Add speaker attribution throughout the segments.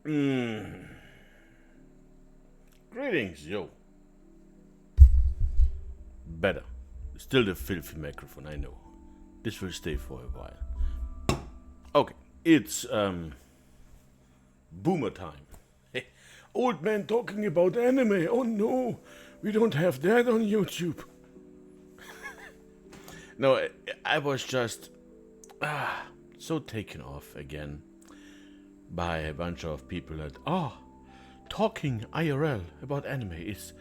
Speaker 1: Greetings, yo. Better. Still the filthy microphone, I know. This will stay for a while. Okay, it's boomer time. Old man talking about anime. Oh no, we don't have that on YouTube. No, I was just so taken off again by a bunch of people that talking IRL about anime is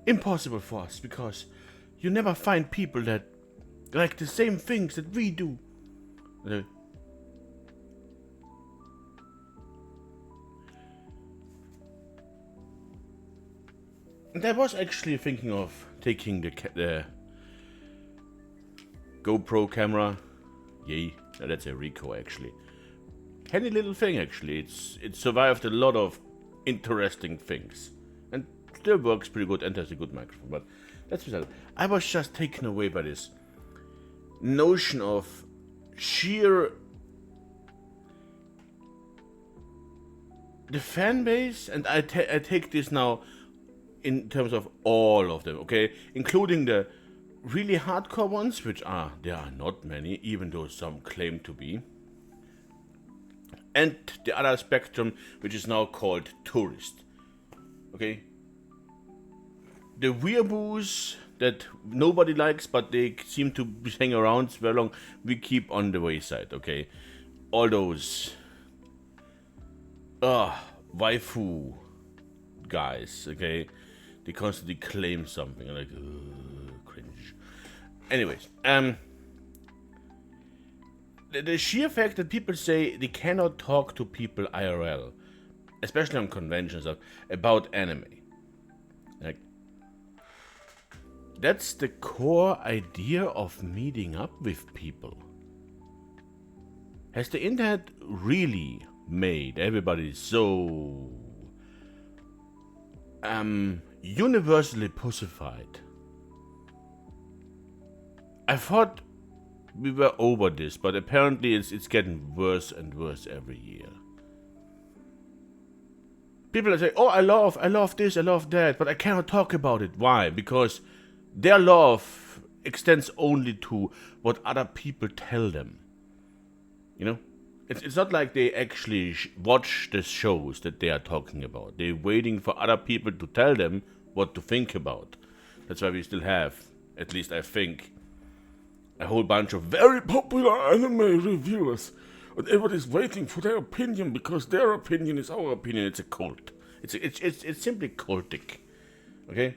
Speaker 1: impossible for us because you never find people that like the same things that we do. And I was actually thinking of taking the GoPro camera. Yay, no, that's a Ricoh actually. Handy little thing actually. It survived a lot of interesting things and still works pretty good and has a good microphone. But that's beside it. I was just taken away by this notion of sheer the fan base, and I take this now in terms of all of them, okay, including the really hardcore ones, which there are not many, even though some claim to be, and the other spectrum, which is now called tourist, okay. The weeaboos that nobody likes, but they seem to hang around very long, we keep on the wayside, okay. All those waifu guys, okay, they constantly claim something like cringe. Anyways, the sheer fact that people say they cannot talk to people IRL, especially on conventions, about anime, like that's the core idea of meeting up with people. Has the internet really made everybody so universally pussified? I thought we were over this, but apparently it's getting worse and worse every year. People say, "Oh, I love this, I love that," but I cannot talk about it. Why? Because their love extends only to what other people tell them. You know? It's not like they actually watch the shows that they are talking about. They're waiting for other people to tell them what to think about. That's why we still have, at least I think, a whole bunch of very popular anime reviewers. And everybody's waiting for their opinion because their opinion is our opinion. It's a cult. It's simply cultic. Okay?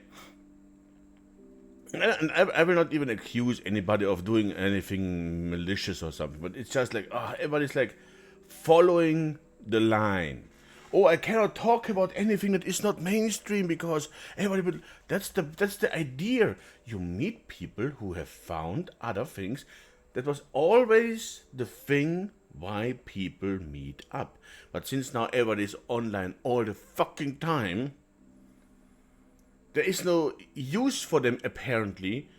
Speaker 1: And I will not even accuse anybody of doing anything malicious or something, but it's just like, everybody's like following the line. Oh, I cannot talk about anything that is not mainstream because everybody will. That's the idea. You meet people who have found other things. That was always the thing why people meet up. But since now everybody's online all the fucking time, there is no use for them apparently,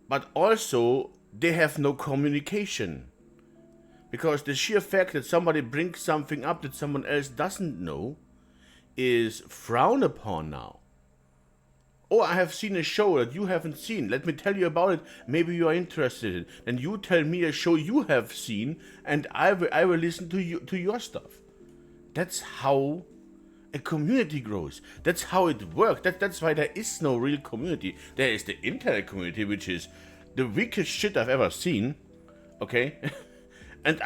Speaker 1: but also they have no communication. Because the sheer fact that somebody brings something up that someone else doesn't know is frowned upon now. Oh, I have seen a show that you haven't seen. Let me tell you about it. Maybe you are interested in. And you tell me a show you have seen, and I will listen to your stuff. That's how a community grows. That's how it works. That's why there is no real community. There is the internet community, which is the weakest shit I've ever seen. Okay, and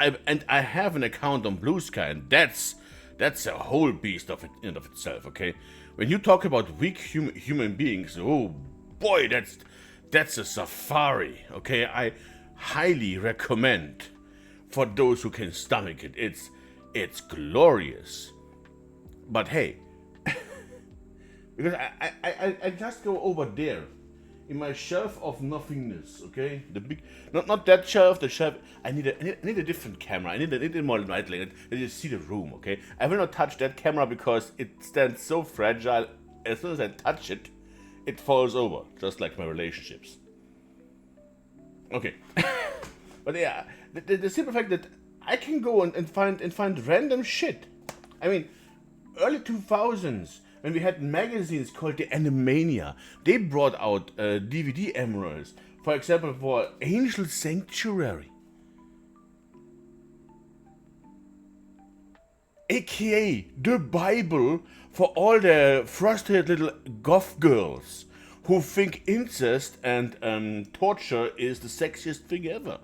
Speaker 1: I have an account on Blue Sky, and that's a whole beast of it in and of itself. Okay, when you talk about weak human beings, oh boy, that's a safari. Okay, I highly recommend for those who can stomach it. It's glorious. But hey, because I just go over there in my shelf of nothingness, okay? The big, not that shelf, the shelf. I need a different camera. I need a more light light. I need to see the room, okay? I will not touch that camera because it stands so fragile. As soon as I touch it, it falls over, just like my relationships. Okay, but yeah, the simple fact that I can go and find random shit. I mean, early 2000s, when we had magazines called the Animania, they brought out DVD emeralds. For example, for Angel Sanctuary, aka the Bible for all the frustrated little goth girls who think incest and torture is the sexiest thing ever.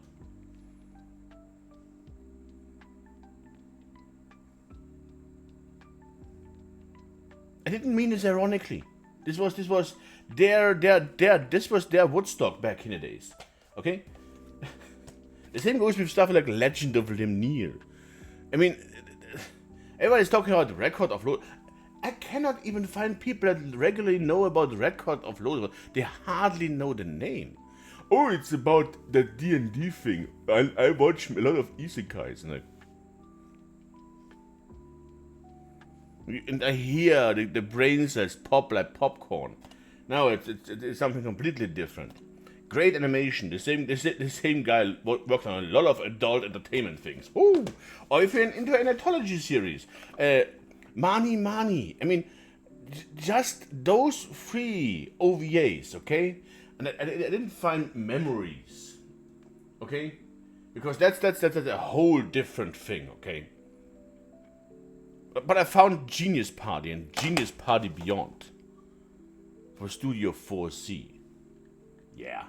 Speaker 1: I didn't mean this ironically. This was their Woodstock back in the days. Okay? The same goes with stuff like Legend of Lemnir. I mean, everybody's talking about Record of Lodoss. I cannot even find people that regularly know about Record of Lodoss. They hardly know the name. Oh, it's about the D&D thing. I watch a lot of isekais. And I hear the brain cells pop like popcorn. Now it's something completely different. Great animation. The same guy worked on a lot of adult entertainment things. Ooh. Or if you're into an anthology series, Mani Mani. I mean, just those 3 OVAs, okay? And I didn't find memories, okay? Because that's a whole different thing, okay? But I found Genius Party and Genius Party Beyond for Studio 4C. Yeah.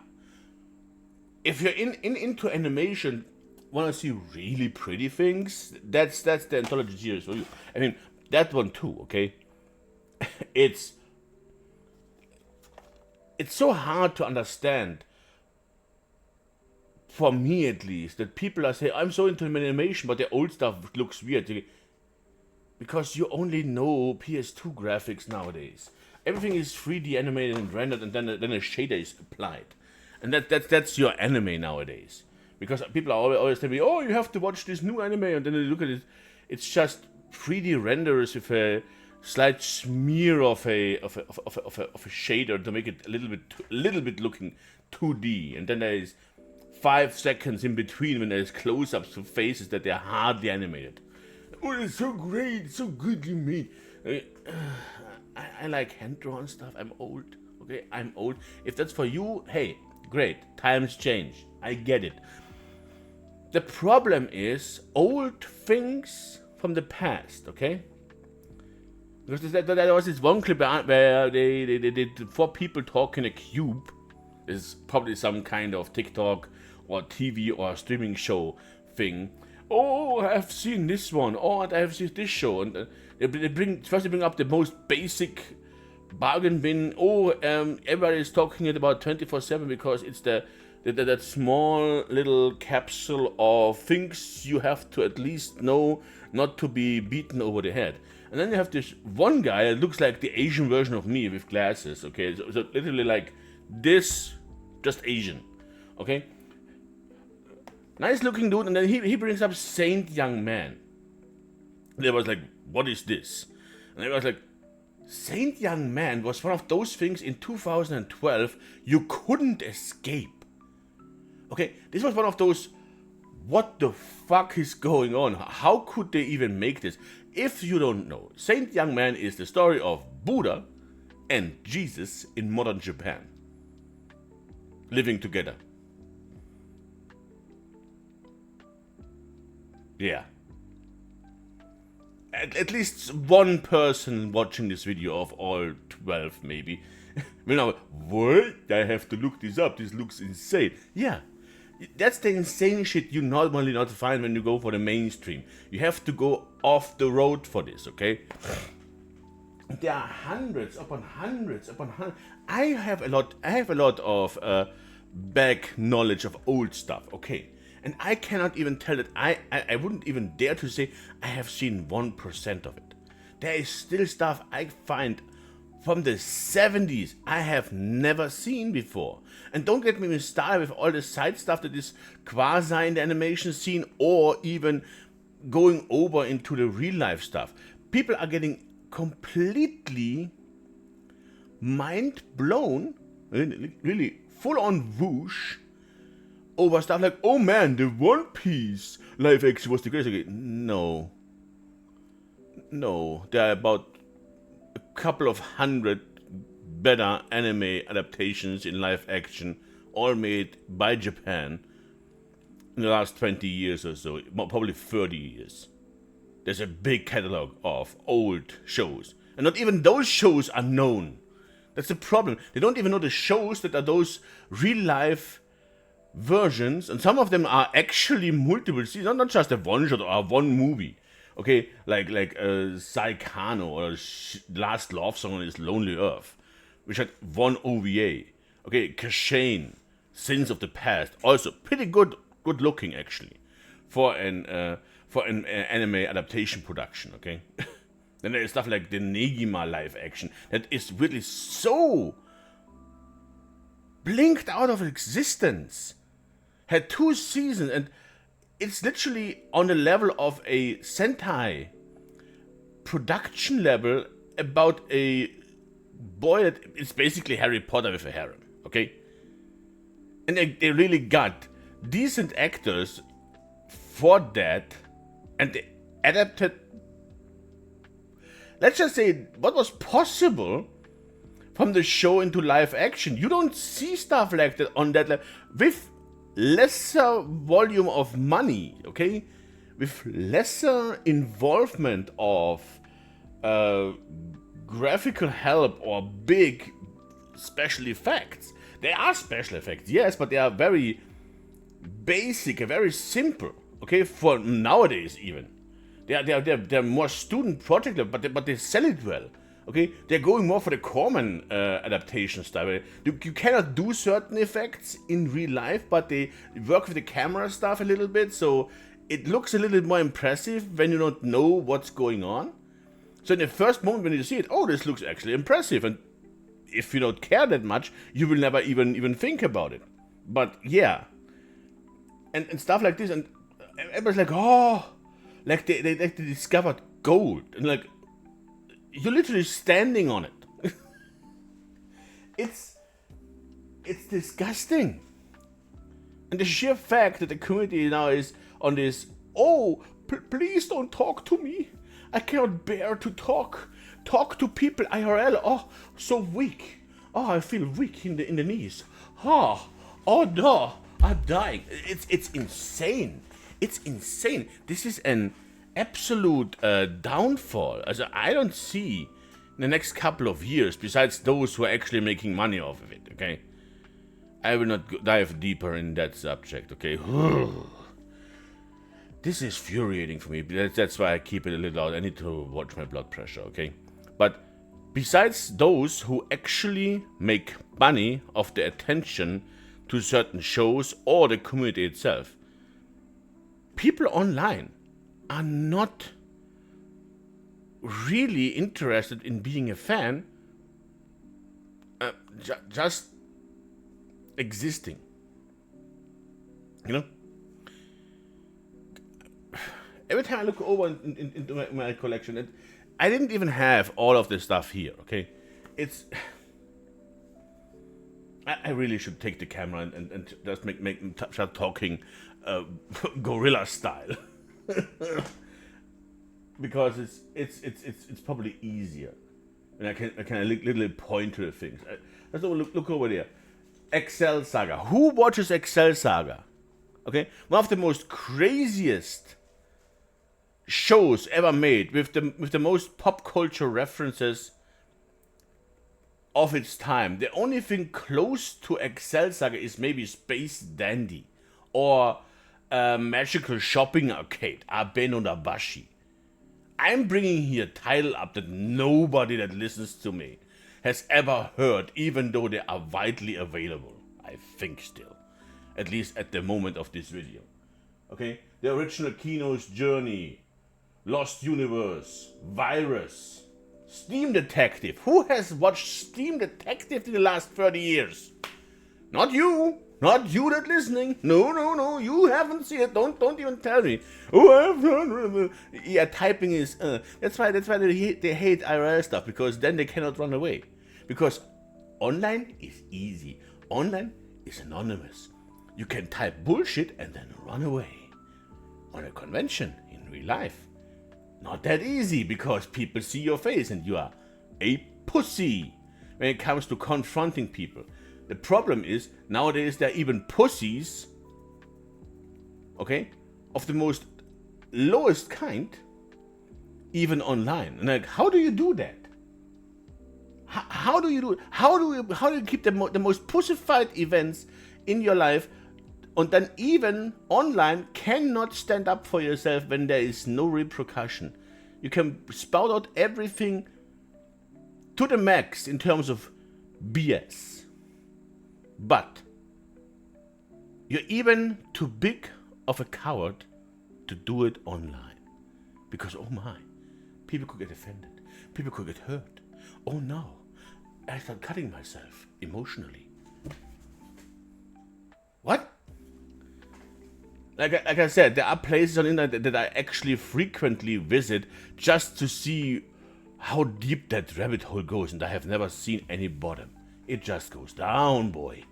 Speaker 1: If you're into animation, want to see really pretty things, that's the anthology series for you. I mean, that one too, okay? It's so hard to understand, for me at least, that people are saying, I'm so into animation, but the old stuff looks weird. Because you only know PS2 graphics nowadays. Everything is 3D animated and rendered, and then a shader is applied. And that's your anime nowadays. Because people are always telling me, oh, you have to watch this new anime, and then they look at it, it's just 3D renders with a slight smear of a shader to make it a little bit looking 2D, and then there is 5 seconds in between when there's close-ups of faces that they're hardly animated. Oh, it's so great, it's so goodly made. I like hand-drawn stuff. I'm old, okay? I'm old. If that's for you, hey, great. Times change. I get it. The problem is old things from the past, okay? Because there was this one clip where they did 4 people talk in a cube. It's probably some kind of TikTok or TV or streaming show thing. Oh, I've seen this one. Oh, and I've seen this show. And they bring up the most basic bargain bin. Oh, everybody is talking it about 24/7 because it's that small little capsule of things you have to at least know not to be beaten over the head. And then you have this one guy that looks like the Asian version of me with glasses. Okay, so literally like this, just Asian. Okay. Nice looking dude, and then he brings up Saint Young Man. And I was like, what is this? And I was like, Saint Young Man was one of those things in 2012 you couldn't escape. Okay, this was one of those, what the fuck is going on? How could they even make this? If you don't know, Saint Young Man is the story of Buddha and Jesus in modern Japan living together. Yeah. At least one person watching this video of all 12 maybe will know, what? I have to look this up. This looks insane. Yeah. That's the insane shit you normally not find when you go for the mainstream. You have to go off the road for this, okay? There are hundreds upon hundreds upon hundreds. I have a lot of back knowledge of old stuff, okay? And I cannot even tell that I wouldn't even dare to say I have seen 1% of it. There is still stuff I find from the 70s I have never seen before. And don't get me started with all the side stuff that is quasi in the animation scene or even going over into the real life stuff. People are getting completely mind blown, really full on whoosh, over stuff like, oh man, the One Piece live action was the greatest. Okay, no. No, there are about a couple of hundred better anime adaptations in live action, all made by Japan in the last 20 years or so, probably 30 years. There's a big catalog of old shows. And not even those shows are known. That's the problem. They don't even know the shows that are those real life versions, and some of them are actually multiple seasons, not just a one shot or one movie. Okay, like Saikano or Last Love Song on This Lonely Earth, which had one OVA. Okay, Kashane, Sins of the Past, also pretty good looking actually, for an anime adaptation production. Okay, then there is stuff like the Negima live action that is really so blinked out of existence. Had 2 seasons, and it's literally on the level of a Sentai production level about a boy that is basically Harry Potter with a harem, okay? And they really got decent actors for that, and they adapted, let's just say, what was possible from the show into live action. You don't see stuff like that on that level. With lesser volume of money, okay, with lesser involvement of graphical help or big special effects. There are special effects, yes, but they are very basic, very simple, okay, for nowadays even. They're more student project level, but they sell it well. Okay, they're going more for the common adaptation style. You cannot do certain effects in real life, but they work with the camera stuff a little bit, so it looks a little bit more impressive when you don't know what's going on. So in the first moment when you see it, oh, this looks actually impressive, and if you don't care that much, you will never even think about it. But yeah, and stuff like this, and everybody's like, oh, like they discovered gold, and like, you're literally standing on it. It's disgusting. And the sheer fact that the community now is on this, oh, please don't talk to me. I cannot bear to talk to people IRL. Oh, so weak. Oh, I feel weak in the knees. Oh no, I'm dying. It's insane. It's insane. This is an absolute downfall. Also, I don't see in the next couple of years, besides those who are actually making money off of it, okay? I will not dive deeper in that subject, okay? This is infuriating for me. That's why I keep it a little out. I need to watch my blood pressure, okay? But besides those who actually make money off the attention to certain shows or the community itself, people online are not really interested in being a fan, just existing. You know? Every time I look over into my collection, I didn't even have all of this stuff here, okay? I really should take the camera and just start talking gorilla style. Because it's probably easier, and I can literally point to the things. Let's look over there. Excel Saga. Who watches Excel Saga? Okay, one of the most craziest shows ever made, with the most pop culture references of its time. The only thing close to Excel Saga is maybe Space Dandy or Magical Shopping Arcade, Abe no Nabashi. I'm bringing here a title up that nobody that listens to me has ever heard, even though they are widely available. I think still. At least at the moment of this video. Okay? The original Kino's Journey, Lost Universe, Virus, Steam Detective. Who has watched Steam Detective in the last 30 years? Not you. Not you that listening. No. You haven't seen it. Don't even tell me. Oh, I've heard. Yeah, typing is. That's why they hate IRL stuff, because then they cannot run away. Because online is easy. Online is anonymous. You can type bullshit and then run away. On a convention in real life, Not that easy, because people see your face and you are a pussy when it comes to confronting people. The problem is, nowadays there are even pussies, okay, of the most lowest kind, even online. And like, how do you do that? How do you do it? How do you keep the most pussified events in your life, and then even online cannot stand up for yourself when there is no repercussion? You can spout out everything to the max in terms of BS, but you're even too big of a coward to do it online, because oh my, people could get offended, people could get hurt. Oh no, I start cutting myself emotionally. What? Like I said, there are places on the internet that I actually frequently visit just to see how deep that rabbit hole goes, and I have never seen any bottom. It just goes down, boy.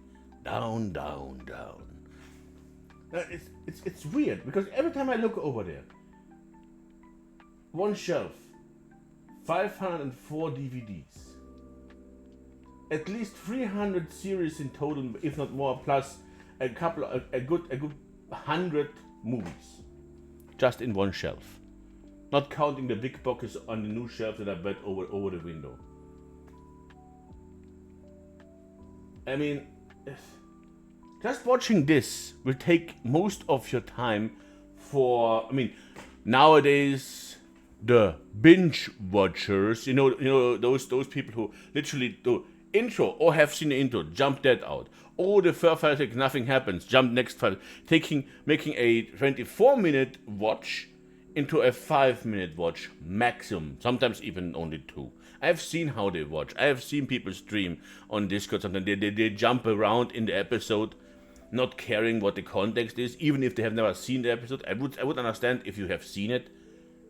Speaker 1: Down, down, down. It's weird, because every time I look over there, one shelf, 504 DVDs, at least 300 series in total, if not more, plus a good 100 movies, just in one shelf. Not counting the big boxes on the new shelf that I bet over the window. I mean, just watching this will take most of your time for, nowadays, the binge watchers, those people who literally do intro or have seen the intro, jump that out. Or the first 5 seconds, nothing happens, jump next 5, making a 24-minute watch into a 5-minute watch maximum, sometimes even only 2. I have seen how they watch. I have seen people stream on Discord. Sometimes they jump around in the episode, not caring what the context is, even if they have never seen the episode. I would understand if you have seen it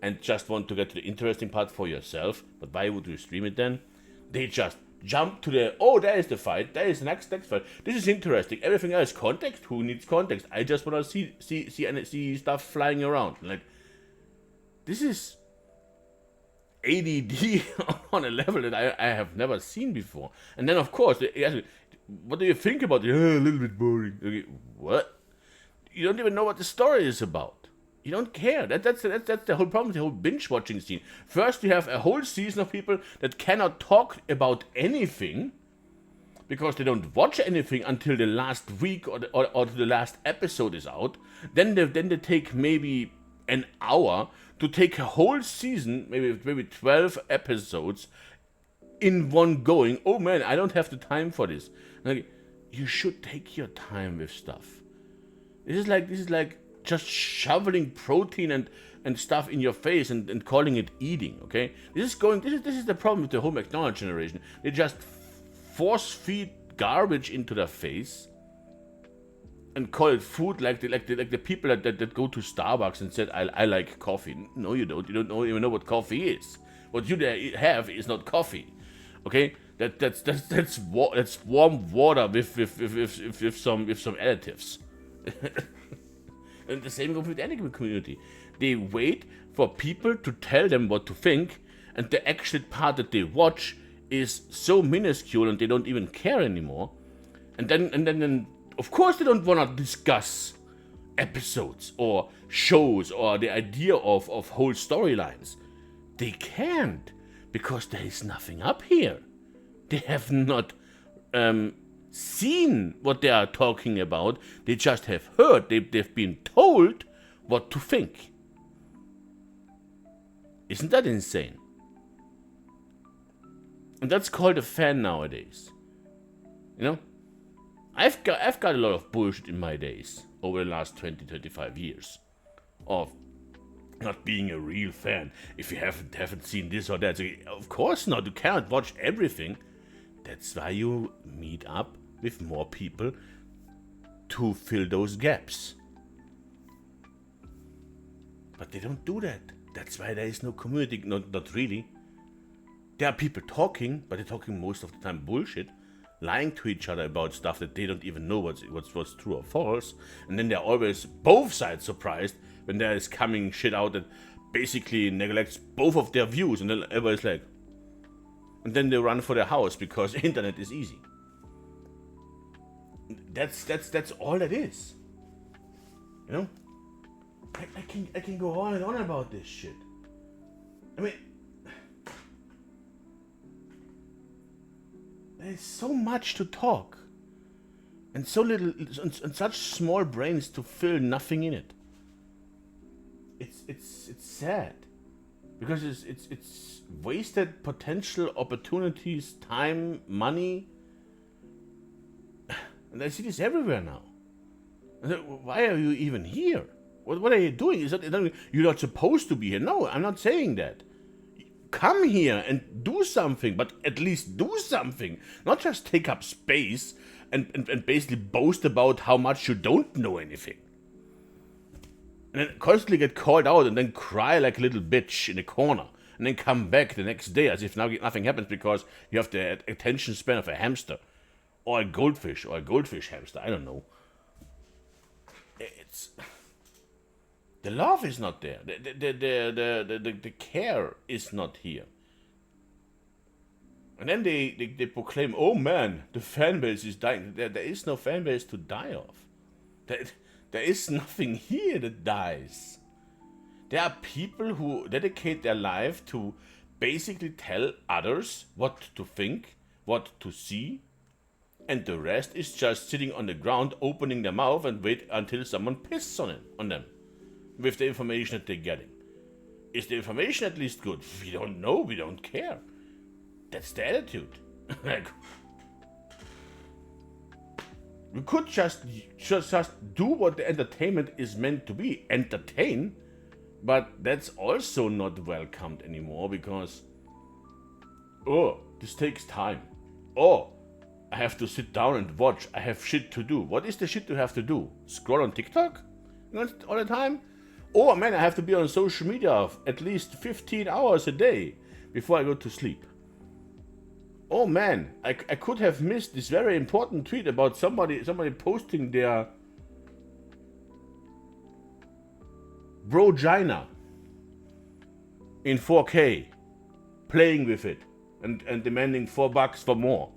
Speaker 1: and just want to get to the interesting part for yourself, but why would you stream it then? They just jump to there is the fight, there is the next fight. This is interesting. Everything else, context? Who needs context? I just want to see stuff flying around. Like, this is ADD on a level that I have never seen before. And then, of course, they ask me, what do you think about it? A little bit boring. Okay, what? You don't even know what the story is about. You don't care. That's the whole problem with the whole binge-watching scene. First, you have a whole season of people that cannot talk about anything because they don't watch anything until the last week or the last episode is out. Then they take maybe an hour to take a whole season, maybe 12 episodes in one going. Oh man, I don't have the time for this. Like, you should take your time with stuff. This is like just shoveling protein and stuff in your face and calling it eating, okay? This is the problem with the whole McDonald's generation. They just force feed garbage into their face and call it food, like the people that go to Starbucks and said, I like coffee. No, you don't. You don't even know what coffee is. What you have is not coffee, okay? That's warm water with some additives. And the same goes with the anime community. They wait for people to tell them what to think, and the actual part that they watch is so minuscule and they don't even care anymore. And then of course they don't want to discuss episodes or shows or the idea of whole storylines. They can't, because there is nothing up here. They have not seen what they are talking about. They just have heard. They've been told what to think. Isn't that insane? And that's called a fan nowadays. You know? I've got a lot of bullshit in my days over the last 20-25 years of not being a real fan. If you haven't seen this or that, so of course not. You cannot watch everything. That's why you meet up with more people to fill those gaps. But they don't do that. That's why there is no community. Not really. There are people talking, but they're talking most of the time bullshit, lying to each other about stuff that they don't even know what's true or false. And then they're always both sides surprised when there is coming shit out that basically neglects both of their views, and then everybody's like, and then they run for their house because internet is easy. That's all that is. You know? I can go on and on about this shit. I mean, there's so much to talk, and so little, and such small brains to fill nothing in it. It's sad, because it's wasted potential, opportunities, time, money, and I see this everywhere now. Why are you even here? What are you doing? You're not supposed to be here. No, I'm not saying that. Come here and do something, but at least do something. Not just take up space and basically boast about how much you don't know anything. And then constantly get called out and then cry like a little bitch in a corner. And then come back the next day as if now nothing happens because you have the attention span of a hamster. Or a goldfish hamster, I don't know. The love is not there. The care is not here. And then they proclaim, oh man, the fan base is dying. There is no fan base to die of. There is nothing here that dies. There are people who dedicate their life to basically tell others what to think, what to see, and the rest is just sitting on the ground, opening their mouth and wait until someone pisses on them with the information that they're getting. Is the information at least good? We don't know, we don't care. That's the attitude. Like, you could just do what the entertainment is meant to be, entertain, but that's also not welcomed anymore because, oh, this takes time. Oh, I have to sit down and watch. I have shit to do. What is the shit you have to do? Scroll on TikTok all the time? Oh man, I have to be on social media at least 15 hours a day before I go to sleep. Oh man, I could have missed this very important tweet about somebody posting their brogina in 4K, playing with it and demanding $4 for more.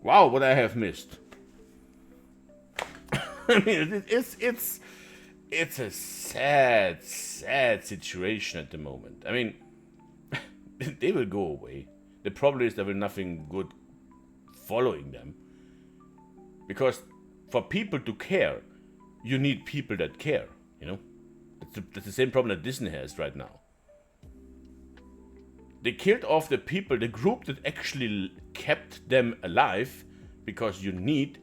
Speaker 1: Wow, what I have missed. I mean, it's a sad situation at the moment. I mean, they will go away. The problem is there will nothing good following them. Because for people to care, you need people that care, you know? That's the same problem that Disney has right now. They killed off the people, the group that actually kept them alive, because you need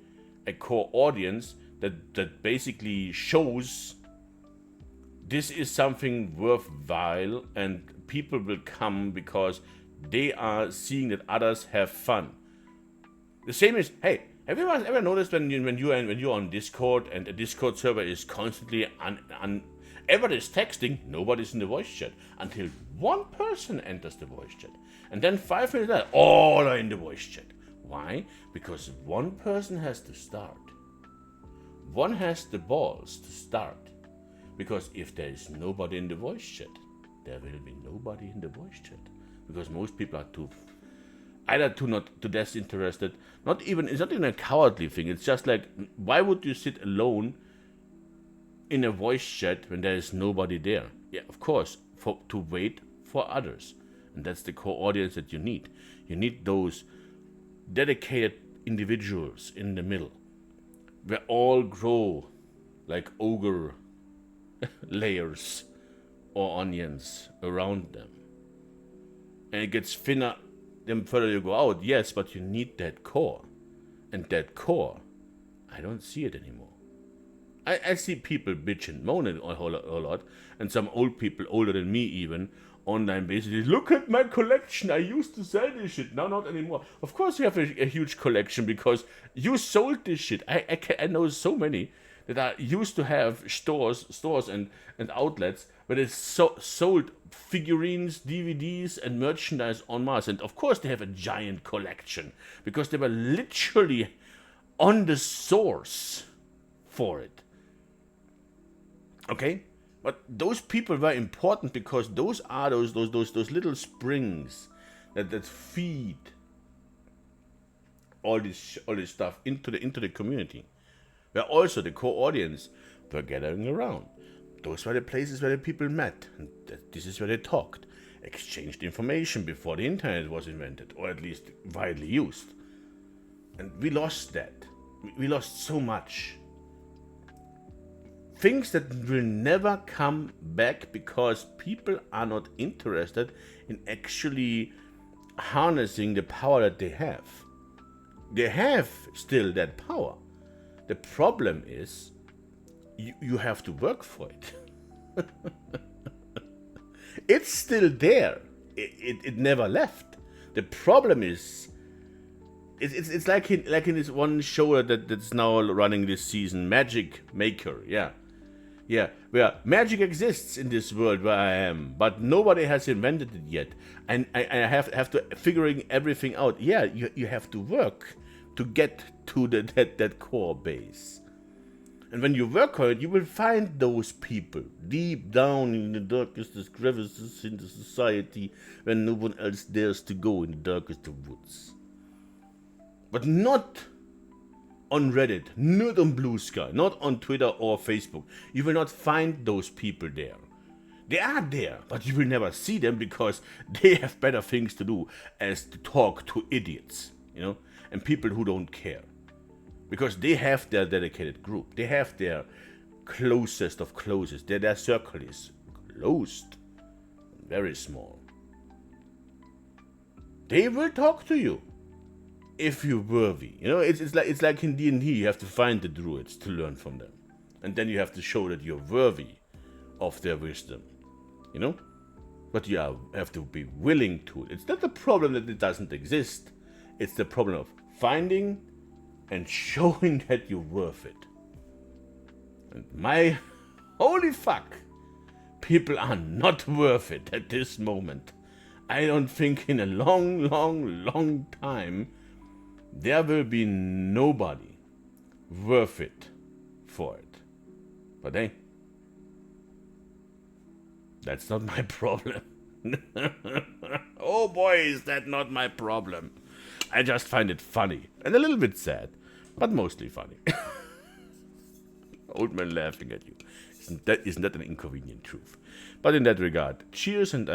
Speaker 1: a core audience that basically shows this is something worthwhile and people will come because they are seeing that others have fun. The same is, hey, have you ever noticed when you're on Discord and a Discord server is constantly everybody's texting, nobody's in the voice chat until one person enters the voice chat, and then 5 minutes later, all are in the voice chat. Why? Because one person has to start. One has the balls to start. Because if there is nobody in the voice chat, there will be nobody in the voice chat. Because most people are too disinterested. It's not even a cowardly thing. It's just like, why would you sit alone in a voice chat when there is nobody there? Yeah, of course, to wait for others. And that's the core audience that you need. You need those dedicated individuals in the middle, where all grow like ogre layers or onions around them. And it gets thinner the further you go out, yes, but you need that core. And that core, I don't see it anymore. I see people bitch and moan a lot, and some old people, older than me even, online basically, look at my collection, I used to sell this shit, now not anymore. Of course you have a huge collection because you sold this shit. I know so many that are used to have stores and outlets where they sold figurines, DVDs and merchandise en masse. And of course they have a giant collection because they were literally on the source for it. Okay? But those people were important because those are those little springs that feed all this stuff into the community, where also the core audience were gathering around. Those were the places where the people met, and this is where they talked, exchanged information before the internet was invented, or at least widely used. And we lost that. We lost so much. Things that will never come back because people are not interested in actually harnessing the power that they have. They have still that power. The problem is you have to work for it. It's still there. It never left. The problem is it's like in this one show that's now running this season, Magic Maker. Yeah, where magic exists in this world where I am, but nobody has invented it yet, and I have to figuring everything out. Yeah, you have to work to get to that core base, and when you work on it, you will find those people deep down in the darkest crevices in the society, where no one else dares to go in the darkest of woods. But not on Reddit, not on Blue Sky, not on Twitter or Facebook. You will not find those people there. They are there, but you will never see them because they have better things to do as to talk to idiots, and people who don't care. Because they have their dedicated group. They have their closest of closest. Their circle is closed, very small. They will talk to you. If you're worthy, it's like in D&D, you have to find the druids to learn from them, and then you have to show that you're worthy of their wisdom, But you have to be willing to. It's not the problem that it doesn't exist. It's the problem of finding and showing that you're worth it. And my holy fuck, people are not worth it at this moment. I don't think in a long, long, long time there will be nobody worth it for it. But hey, that's not my problem. Oh boy, is that not my problem. I just find it funny and a little bit sad, but mostly funny. Old man laughing at you. Isn't that an inconvenient truth? But in that regard, cheers, and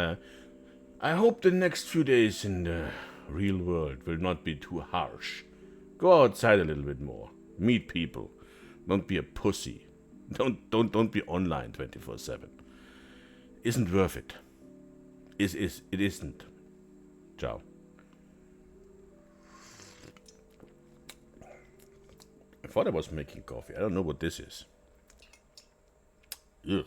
Speaker 1: I hope the next few days in the real world will not be too harsh. Go outside a little bit more. Meet people. Don't be a pussy. Don't be online 24/7. Isn't worth it. It isn't. Ciao. I thought I was making coffee. I don't know what this is. Ugh.